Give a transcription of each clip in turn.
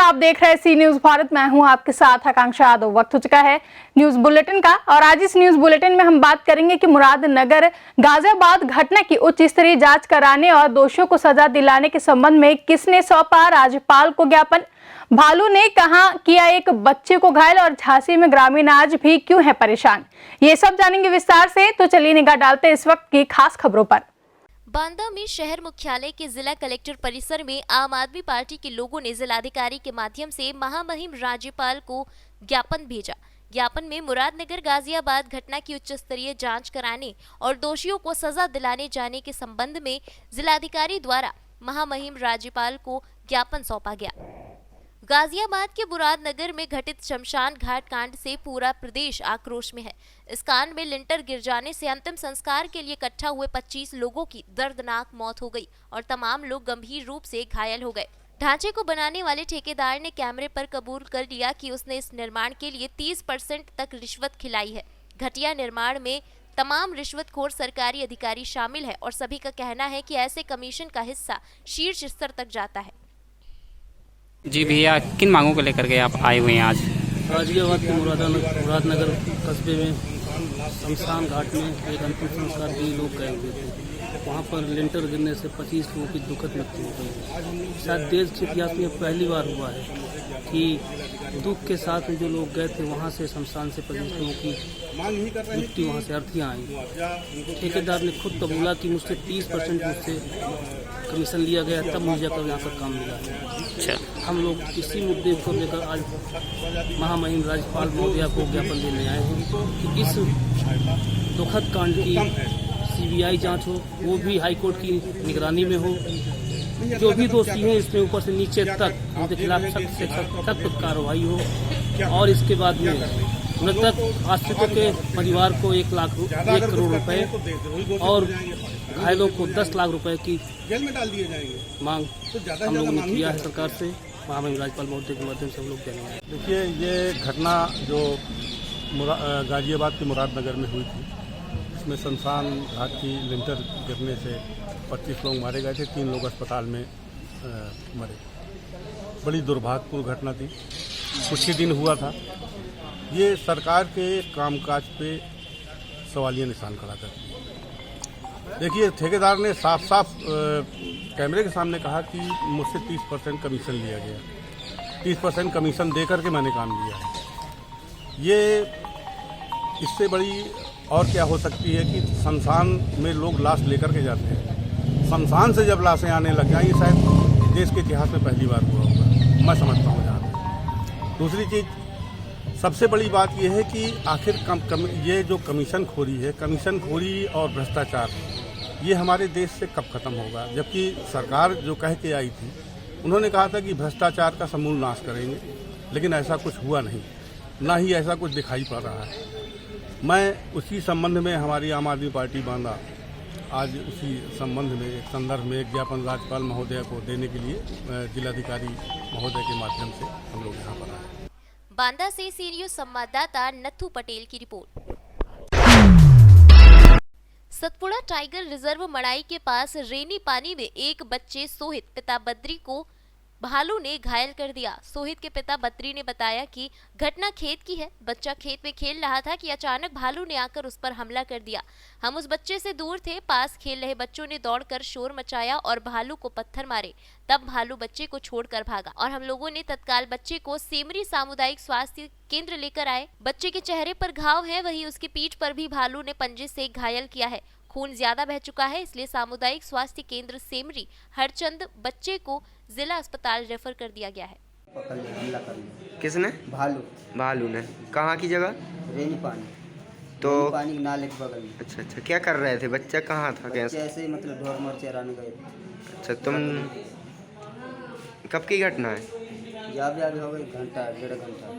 आप देख रहे हैं सी न्यूज भारत। मैं हूं आपके साथ आकांक्षा यादव। वक्त हो चुका है न्यूज बुलेटिन का और आज इस न्यूज बुलेटिन में हम बात करेंगे कि मुरादनगर गाजियाबाद घटना की उच्च स्तरीय जांच कराने और दोषियों को सजा दिलाने के संबंध में किसने सौंपा राज्यपाल को ज्ञापन। भालू ने कहां किया एक बच्चे को घायल और झांसी में ग्रामीण आज भी क्यों है परेशान, ये सब जानेंगे विस्तार से। तो चलिए निगाह डालते हैं इस वक्त की खास खबरों पर। बांदा में शहर मुख्यालय के जिला कलेक्टर परिसर में आम आदमी पार्टी के लोगों ने जिलाधिकारी के माध्यम से महामहिम राज्यपाल को ज्ञापन भेजा। ज्ञापन में मुरादनगर गाजियाबाद घटना की उच्च स्तरीय जांच कराने और दोषियों को सजा दिलाने जाने के संबंध में जिलाधिकारी द्वारा महामहिम राज्यपाल को ज्ञापन सौंपा गया। गाजियाबाद के मुरादनगर में घटित शमशान घाट कांड से पूरा प्रदेश आक्रोश में है। इस कांड में लिंटर गिर जाने से अंतिम संस्कार के लिए इकट्ठा हुए 25 लोगों की दर्दनाक मौत हो गई और तमाम लोग गंभीर रूप से घायल हो गए। ढांचे को बनाने वाले ठेकेदार ने कैमरे पर कबूल कर लिया कि उसने इस निर्माण के लिए 30% तक रिश्वत खिलाई है। घटिया निर्माण में तमाम रिश्वतखोर सरकारी अधिकारी शामिल है और सभी का कहना है कि ऐसे कमीशन का हिस्सा शीर्ष स्तर तक जाता है। जी भैया, किन मांगों को लेकर के आप आए हुए हैं आज? गाजियाबाद के मुरादनगर कस्बे में शमशान घाट में एक अंतिम संस्कार के लिए लोग गए हुए थे। वहाँ पर लिंटर गिरने से 25 लोगों की दुखद मृत्यु हो गई। शायद देश के इतिहास में पहली बार हुआ है कि दुख के साथ में जो लोग गए थे वहाँ से शमशान से 25 लोगों की मृत्यु वहाँ से अर्थीਆਂ आई। ठेकेदार ने खुद कबूला कि मुझसे 30% मुझसे कमीशन लिया गया, तब मुझे कर यहाँ पर काम मिला है। अच्छा, हम लोग इसी मुद्दे को लेकर आज महामहिम राज्यपाल महोदया को ज्ञापन देने आए हैं कि इस दुखद कांड की सीबीआई जांच हो, वो भी हाईकोर्ट की निगरानी में हो। जो भी दोषी हैं इसमें ऊपर से नीचे तक उनके खिलाफ सख्त से सख्त कार्रवाई हो और इसके बाद में मृतक आश्रितों के परिवार को 1 करोड़ रुपए और घायलों को 10 लाख रुपए की जेल में डाल दिए जाएंगे मांग हम लोगों ने किया है सरकार से। महामहिम राज्यपाल महोदय के माध्यम से हम लोग करेंगे। देखिए, ये घटना जो गाजियाबाद के मुरादनगर में हुई थी, इसमें शमशान घाट की लिंटर गिरने से 25 लोग मारे गए थे, 3 लोग अस्पताल में मरे। बड़ी दुर्भाग्यपूर्ण घटना थी। कुछ ही दिन हुआ था। ये सरकार के कामकाज पे सवालिया निशान खड़ा करती है। देखिए, ठेकेदार ने साफ साफ कैमरे के सामने कहा कि मुझसे 30% कमीशन लिया गया। 30% कमीशन दे करके मैंने काम लिया है। ये इससे बड़ी और क्या हो सकती है कि शमशान में लोग लाश लेकर के जाते हैं। शमशान से जब लाशें आने लग जाएँ, ये शायद देश के इतिहास में पहली बार हुआ होगा, मैं समझता हूँ जहाँ तक। दूसरी चीज़, सबसे बड़ी बात यह है कि आखिर ये जो कमीशन खोरी है, कमीशन खोरी और भ्रष्टाचार, ये हमारे देश से कब खत्म होगा? जबकि सरकार जो कह के आई थी, उन्होंने कहा था कि भ्रष्टाचार का समूल नाश करेंगे, लेकिन ऐसा कुछ हुआ नहीं, ना ही ऐसा कुछ दिखाई पड़ रहा है। मैं उसी संबंध में हमारी आम आदमी पार्टी बांदा आज उसी संबंध में एक संदर्भ में एक ज्ञापन राज्यपाल महोदय को देने के लिए जिलाधिकारी महोदय के माध्यम से हम लोग यहाँ पर आए। बांदा से सी न्यूज संवाददाता नथु पटेल की रिपोर्ट। सतपुड़ा टाइगर रिजर्व मड़ाई के पास रेनी पानी में एक बच्चे सोहित पिता बद्री को भालू ने घायल कर दिया। सोहित के पिता बद्री ने बताया कि घटना खेत की है। बच्चा खेत में खेल रहा था कि अचानक भालू ने आकर उस पर हमला कर दिया। हम उस बच्चे से दूर थे। पास खेल रहे बच्चों ने दौड़कर शोर मचाया और भालू को पत्थर मारे। तब भालू बच्चे को छोड़कर भागा और हम लोगों ने तत्काल बच्चे को सेमरी सामुदायिक स्वास्थ्य केंद्र लेकर आए। बच्चे के चेहरे पर घाव है, वहीं उसकी पीठ पर भी भालू ने पंजे से घायल किया है। खून ज्यादा बह चुका है, इसलिए सामुदायिक स्वास्थ्य केंद्र सेमरी हरचंद बच्चे को जिला अस्पताल रेफर कर दिया गया है। पकड़ लिया, हमला कर लिया। किसने? भालू ने। कहाँ की जगह? रेनी पानी। तो रेनी पानी नाले के बगल में। अच्छा, क्या कर रहे थे? बच्चा कहाँ था? कैसे? ऐसे ही मतलब ढोर मोर चराने गए थे। अच्छा, तुम कब की घटना है? अभी हो गई घंटा 1.5 घंटा।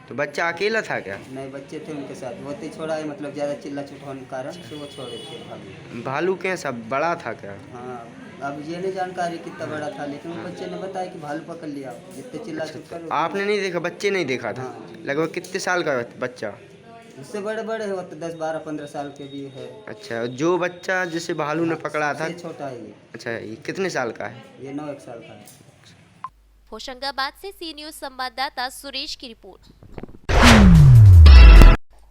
तो बच्चा अकेला था क्या? नहीं, बच्चे थे उनके साथ। वो तो छोड़ा है, मतलब ज़्यादा चिल्ला चुट होने के कारण से वो छोड़े थे। भालू कैसा बड़ा था क्या? हाँ, अब ये नहीं जानकारी कितना बड़ा था, लेकिन वो बच्चे ने बताया कि भालू पकड़ लिया। जितने चिल्ला चुट कर आपने नहीं देखा? बच्चे नहीं देखा था? हाँ। लगभग कितने साल का बच्चा? उससे बड़े बड़े है, वो तो 10, 12, 15 साल के भी है। अच्छा, जो बच्चा जिसे भालू ने पकड़ा था? छोटा है ये। अच्छा, ये कितने साल का है? ये 9-1 साल का है। होशंगाबाद से सी न्यूज संवाददाता सुरेश की रिपोर्ट।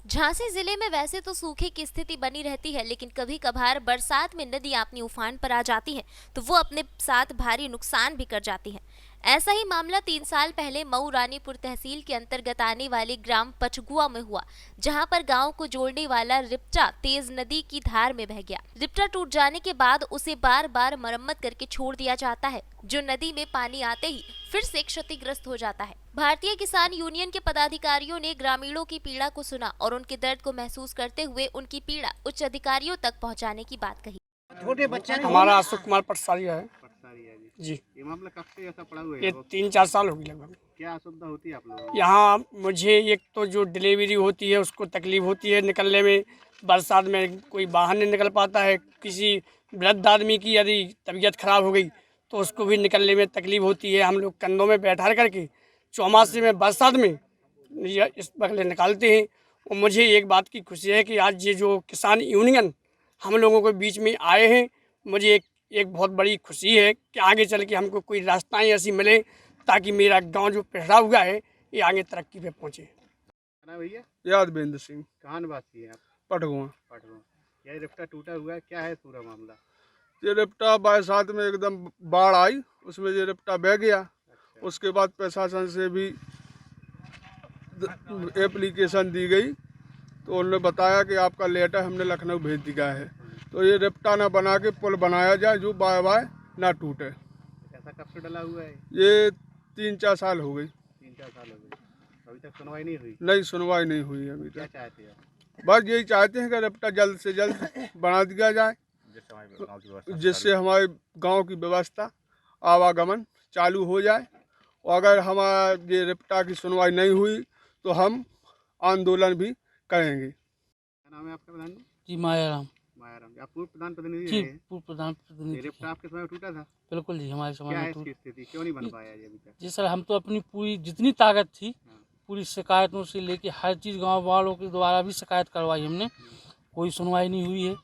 झांसी जिले में वैसे तो सूखे की स्थिति बनी रहती है, लेकिन कभी कभार बरसात में नदी अपनी उफान पर आ जाती है तो वो अपने साथ भारी नुकसान भी कर जाती है। ऐसा ही मामला 3 साल पहले मऊ रानीपुर तहसील के अंतर्गत आने वाले ग्राम पचगुआ में हुआ, जहां पर गांव को जोड़ने वाला रिप्टा तेज नदी की धार में बह गया। रिप्टा टूट जाने के बाद उसे बार बार मरम्मत करके छोड़ दिया जाता है, जो नदी में पानी आते ही फिर से क्षतिग्रस्त हो जाता है। भारतीय किसान यूनियन के पदाधिकारियों ने ग्रामीणों की पीड़ा को सुना और उनके दर्द को महसूस करते हुए उनकी पीड़ा उच्च अधिकारियों तक पहुंचाने की बात कही। हमारा अशोक कुमार पटसारिया है जी। ये मामला कब से ऐसा पड़ा हुआ है? ये 3-4 साल हो गई लगभग। क्या असुविधा होती है आप लोगों को? यहाँ मुझे एक तो जो डिलीवरी होती है उसको तकलीफ होती है निकलने में, बरसात में कोई बाहर नहीं निकल पाता है। किसी वृद्ध आदमी की यदि तबीयत खराब हो गई तो उसको भी निकलने में तकलीफ होती है। हम लोग कंधों में बैठा करके चौमासे में बरसात में इस बगले निकालते हैं। और मुझे एक बात की खुशी है कि आज ये जो किसान यूनियन हम लोगों के बीच में आए हैं, मुझे एक बहुत बड़ी खुशी है कि आगे चल के हमको कोई रास्ताएं ऐसी मिले ताकि मेरा गांव जो पिछड़ा हुआ है ये आगे तरक्की पे पहुंचे। भैया यादवेंद्र सिंह, कहाँ निवासी हैं आप? पटगुआ। पटवा। ये रिफ्टा टूटा हुआ है, क्या है पूरा मामला? ये रिप्टा बरसात में एकदम बाढ़ आई, उसमें ये रिप्टा बह गया। उसके बाद प्रशासन से भी एप्लीकेशन दी गई तो उन्होंने बताया कि आपका लेटर हमने लखनऊ भेज दिया है, तो ये रिप्टा ना बना के पुल बनाया जाए जो बाय बाय ना टूटे। ऐसा कब से डला हुआ है? ये 3-4 साल हो गई। 3-4 साल हो गए, अभी तक सुनवाई नहीं हुई? नहीं, सुनवाई नहीं हुई अभी क्या तक। चाहते हैं आप? बस यही चाहते हैं कि रिप्टा जल्द से जल्द बना दिया जाए, जिससे हमारे गांव की व्यवस्था आवागमन चालू हो जाए। और अगर हमारे ये रिप्टा की सुनवाई नहीं हुई तो हम आंदोलन भी करेंगे। क्या नाम है आपका प्रधान जी? जी मायाराम। मायाराम, आप पूर्व प्रधान प्रतिनिधि जी, हैं? पूर्व प्रधान प्रतिनिधि। रिफ्टा आपके समय में टूटा था? बिल्कुल जी, हमारे समय क्या है में इसकी स्थिति, क्यों नहीं बन पाया ये अभी तक? जी सर, हम तो अपनी पूरी जितनी ताकत थी पूरी शिकायतों से लेके हर चीज़ गांव वालों के द्वारा भी शिकायत करवाई हमने, कोई सुनवाई नहीं हुई है।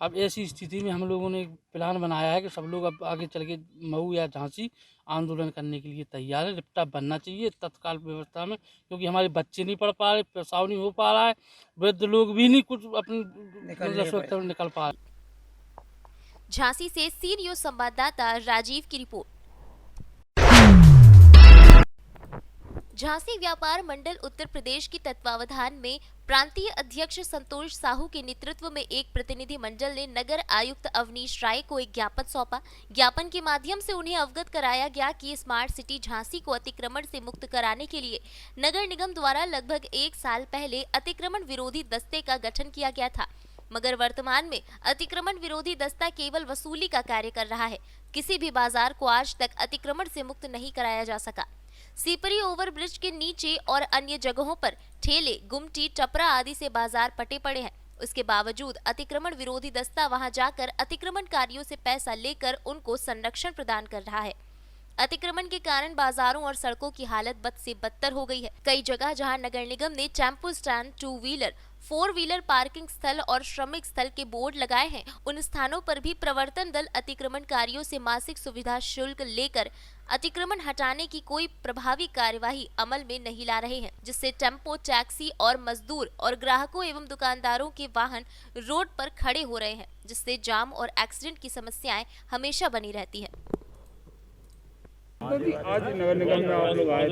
अब ऐसी स्थिति में हम लोगों ने एक प्लान बनाया है कि सब लोग अब आगे चल के मऊ या झांसी आंदोलन करने के लिए तैयार है। रिप्टा बनना चाहिए तत्काल व्यवस्था में, क्योंकि हमारे बच्चे नहीं पढ़ पा रहे, पेशाब नहीं हो पा रहा है, वृद्ध लोग भी नहीं कुछ अपनी सुरक्षा में निकल पा रहे। झांसी से सी न्यूज संवाददाता राजीव की रिपोर्ट। झांसी व्यापार मंडल उत्तर प्रदेश के तत्वावधान में प्रांतीय अध्यक्ष संतोष साहू के नेतृत्व में एक प्रतिनिधि मंडल ने नगर आयुक्त अवनीश राय को एक ज्ञापन सौंपा। ज्ञापन के माध्यम से उन्हें अवगत कराया गया कि स्मार्ट सिटी झांसी को अतिक्रमण से मुक्त कराने के लिए नगर निगम द्वारा लगभग 1 साल पहले अतिक्रमण विरोधी दस्ते का गठन किया गया था, मगर वर्तमान में अतिक्रमण विरोधी दस्ता केवल वसूली का कार्य कर रहा है। किसी भी बाजार को आज तक अतिक्रमण से मुक्त नहीं कराया जा सका। सीपरी ओवरब्रिज के नीचे और अन्य जगहों पर ठेले, गुमटी, टपरा आदि से बाजार पटे पड़े हैं। उसके बावजूद अतिक्रमण विरोधी दस्ता वहां जाकर अतिक्रमणकारियों से पैसा लेकर उनको संरक्षण प्रदान कर रहा है। अतिक्रमण के कारण बाजारों और सड़कों की हालत बद से बदतर हो गई है। कई जगह जहां नगर निगम ने tempo stand, 2 wheeler, 4 wheeler parking स्थल और श्रमिक स्थल के बोर्ड लगाए हैं, उन स्थानों पर भी प्रवर्तन दल अतिक्रमणकारियों से मासिक सुविधा शुल्क लेकर अतिक्रमण हटाने की कोई प्रभावी कार्यवाही अमल में नहीं ला रहे हैं, जिससे टेम्पो, टैक्सी और मजदूर और ग्राहकों एवं दुकानदारों के वाहन रोड पर खड़े हो रहे हैं, जिससे जाम और एक्सीडेंट की समस्याएं हमेशा बनी रहती है। आज नगर निगम में आप लोग आए,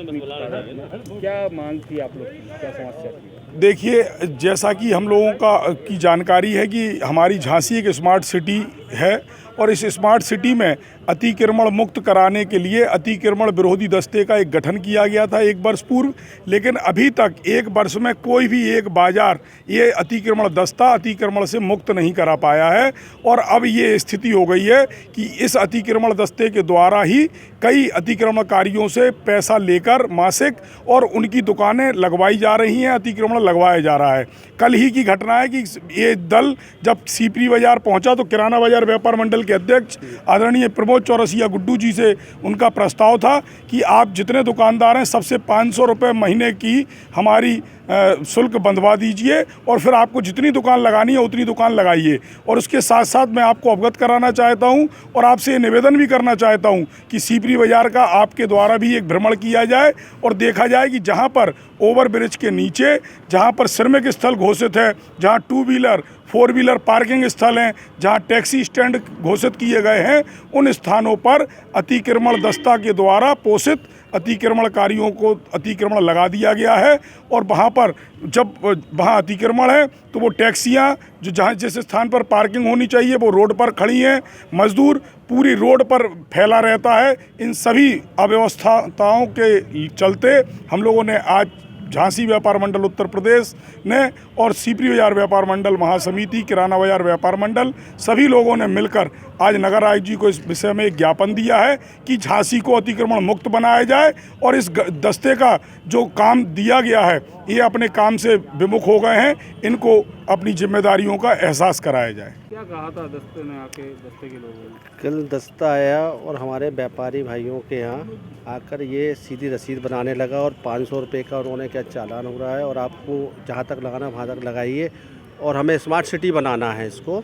क्या मांग थी आप लोग की, क्या समस्या थी? देखिए, जैसा कि हम लोगों की जानकारी है कि हमारी झांसी एक स्मार्ट सिटी है और इस स्मार्ट सिटी में अतिक्रमण मुक्त कराने के लिए अतिक्रमण विरोधी दस्ते का एक गठन किया गया था 1 वर्ष पूर्व, लेकिन अभी तक 1 वर्ष में कोई भी एक बाजार ये अतिक्रमण दस्ता अतिक्रमण से मुक्त नहीं करा पाया है। और अब ये स्थिति हो गई है कि इस अतिक्रमण दस्ते के द्वारा ही कई अतिक्रमणकारियों से पैसा लेकर मासिक और उनकी दुकानें लगवाई जा रही हैं, अतिक्रमण लगवाया जा रहा है। कल ही की घटना है कि ये दल जब सीपरी बाज़ार पहुंचा तो किराना बाज़ार बाजार व्यापार मंडल के अध्यक्ष आदरणीय प्रमोद चौरसिया गुड्डू जी से उनका प्रस्ताव था कि आप जितने दुकानदार हैं सबसे 500 रुपये महीने की हमारी शुल्क बंधवा दीजिए और फिर आपको जितनी दुकान लगानी है उतनी दुकान लगाइए। और उसके साथ साथ मैं आपको अवगत कराना चाहता हूं और आपसे ये निवेदन भी करना चाहता हूं कि सीपरी बाज़ार का आपके द्वारा भी एक भ्रमण किया जाए और देखा जाए कि जहां पर ओवर ब्रिज के नीचे जहां पर श्रमिक स्थल घोषित है, जहां 2 व्हीलर 4 व्हीलर पार्किंग स्थल हैं, जहां टैक्सी स्टैंड घोषित किए गए हैं, उन स्थानों पर अतिक्रमण दस्ता के द्वारा पोषित अतिक्रमणकारियों को अतिक्रमण लगा दिया गया है। और वहाँ पर जब वहाँ अतिक्रमण है तो वो टैक्सियाँ जो जहाँ जिस स्थान पर पार्किंग होनी चाहिए वो रोड पर खड़ी हैं, मजदूर पूरी रोड पर फैला रहता है। इन सभी अव्यवस्थाओं के चलते हम लोगों ने आज झांसी व्यापार मंडल उत्तर प्रदेश ने और सीपरी बाजार व्यापार मंडल महासमिति, किराना बाजार व्यापार मंडल, सभी लोगों ने मिलकर आज नगर आयुक्त जी को इस विषय में एक ज्ञापन दिया है कि झांसी को अतिक्रमण मुक्त बनाया जाए और इस दस्ते का जो काम दिया गया है ये अपने काम से विमुख हो गए हैं, इनको अपनी जिम्मेदारियों का एहसास कराया जाए। क्या कहा था दस्ते ने आके, दस्ते के लोगों ने? कल दस्ता आया और हमारे व्यापारी भाइयों के यहाँ आकर ये सीधी रसीद बनाने लगा और 500 रुपये का उन्होंने क्या चालान हो रहा है और आपको जहाँ तक लगाना वहाँ तक लगाइए और हमें स्मार्ट सिटी बनाना है इसको,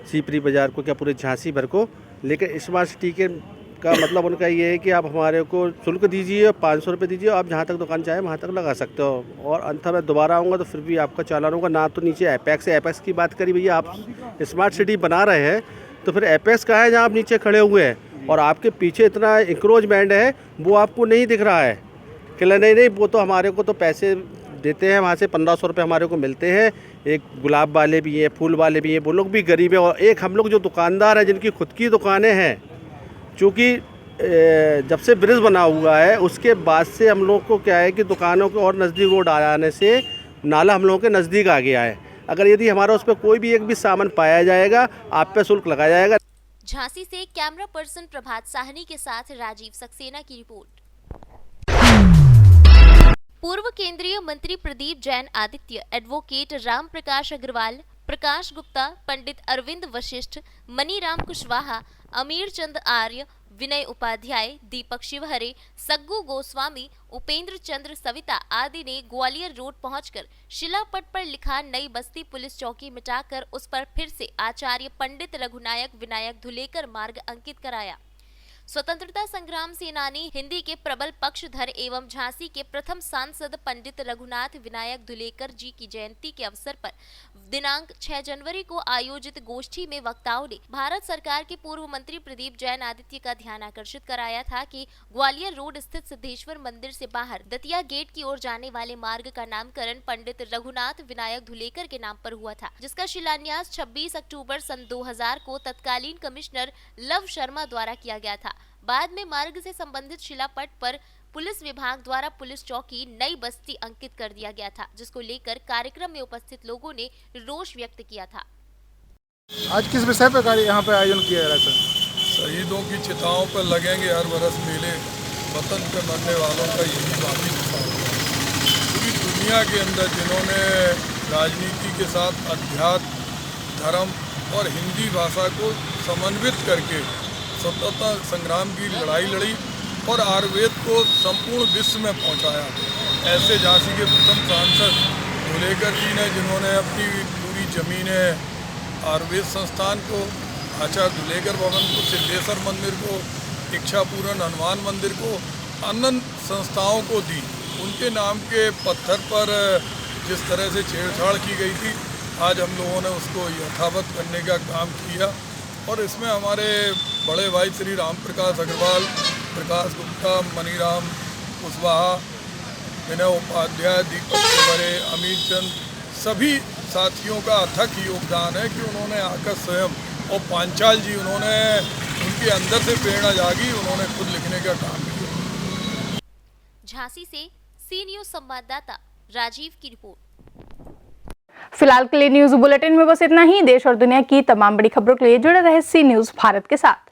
सीपरी बाज़ार को क्या पूरे झांसी भर को। लेकिन स्मार्ट सिटी के का मतलब उनका ये है कि आप हमारे को शुल्क दीजिए, 500 रुपये दीजिए, आप जहाँ तक दुकान चाहें वहाँ तक लगा सकते हो और अंत में दोबारा आऊँगा तो फिर भी आपका चालान होगा। ना तो नीचे एपेक्स है, एपेक्स की बात करी भैया, आप स्मार्ट सिटी बना रहे हैं तो फिर एपेक्स कहाँ है जहाँ आप नीचे खड़े हुए हैं और आपके पीछे इतना इंक्रोचमेंट है वो आपको नहीं दिख रहा है कि नहीं वो तो हमारे को तो पैसे देते हैं, वहाँ से 1500 रुपये हमारे को मिलते हैं। एक गुलाब वाले भी हैं, फूल वाले भी हैं, वो लोग भी गरीब हैं और एक हम लोग जो दुकानदार हैं जिनकी खुद की दुकानें हैं, चूँकि जब से ब्रिज बना हुआ है उसके बाद से हम लोग को क्या है कि दुकानों के और नज़दीक रोड आ जाने से नाला हम लोगों के नज़दीक आ गया है। अगर यदि हमारा उस पर कोई भी एक भी सामान पाया जाएगा आप पे शुल्क लगाया जाएगा। झांसी से कैमरा पर्सन प्रभात साहनी के साथ राजीव सक्सेना की रिपोर्ट। पूर्व केंद्रीय मंत्री प्रदीप जैन आदित्य, एडवोकेट राम प्रकाश अग्रवाल, प्रकाश गुप्ता, पंडित अरविंद वशिष्ठ, मनीराम कुशवाहा, अमीर चंद आर्य, विनय उपाध्याय, दीपक शिवहरे, सग्गू गोस्वामी, उपेंद्र चंद्र सविता आदि ने ग्वालियर रोड पहुंचकर शिलापट पर लिखा नई बस्ती पुलिस चौकी मिटाकर उस पर फिर से आचार्य पंडित रघुनायक विनायक धुलेकर मार्ग अंकित कराया। स्वतंत्रता संग्राम सेनानी, हिंदी के प्रबल पक्षधर एवं झांसी के प्रथम सांसद पंडित रघुनाथ विनायक धुलेकर जी की जयंती के अवसर पर दिनांक 6 जनवरी को आयोजित गोष्ठी में वक्ताओं ने भारत सरकार के पूर्व मंत्री प्रदीप जैन आदित्य का ध्यान आकर्षित कराया था कि ग्वालियर रोड स्थित सिद्धेश्वर मंदिर से बाहर दतिया गेट की ओर जाने वाले मार्ग का नामकरण पंडित रघुनाथ विनायक धुलेकर के नाम पर हुआ था, जिसका शिलान्यास 26 अक्टूबर सन 2000 को तत्कालीन कमिश्नर लव शर्मा द्वारा किया गया था। बाद में मार्ग से संबंधित शिलापट पर पुलिस विभाग द्वारा पुलिस चौकी नई बस्ती अंकित कर दिया गया था, जिसको लेकर कार्यक्रम में उपस्थित लोगों ने रोष व्यक्त किया था। आज किस विषय पर यहाँ पे आयोजन किया जा रहा है सर? शहीदों की चिताओं पर लगेंगे हर बरस मेले, वतन पे मरने वालों का यही बाकी हिसाब है। पूरी दुनिया के अंदर जिन्होंने राजनीति के साथ अध्यात्म, धर्म और हिंदी भाषा को समन्वित करके स्वतंत्रता संग्राम की लड़ाई लड़ी और आयुर्वेद को संपूर्ण विश्व में पहुंचाया, ऐसे झांसी के प्रथम सांसद धुलेकर जी ने, जिन्होंने अपनी पूरी ज़मीनें आयुर्वेद संस्थान को, आचार्य धुलेकर भवन को, सिद्धेश्वर मंदिर को, इच्छापूरन हनुमान मंदिर को, अन्य संस्थाओं को दी। उनके नाम के पत्थर पर जिस तरह से छेड़छाड़ की गई थी, आज हम लोगों ने उसको यथावत करने का काम किया और इसमें हमारे बड़े भाई श्री राम प्रकाश अग्रवाल, प्रकाश गुप्ता, मनीराम कुशवाहा, विनय उपाध्याय, दीपक शिवहरे, अमीर चंद, सभी साथियों का अथक योगदान है कि उन्होंने आकर स्वयं, और पांचाल जी, उन्होंने उनके अंदर से प्रेरणा जागी, उन्होंने खुद लिखने का काम किया। झांसी से सी न्यूज़ संवाददाता राजीव की रिपोर्ट। फिलहाल के लिए न्यूज बुलेटिन में बस इतना ही। देश और दुनिया की तमाम बड़ी खबरों के लिए जुड़े रहे सी न्यूज भारत के साथ।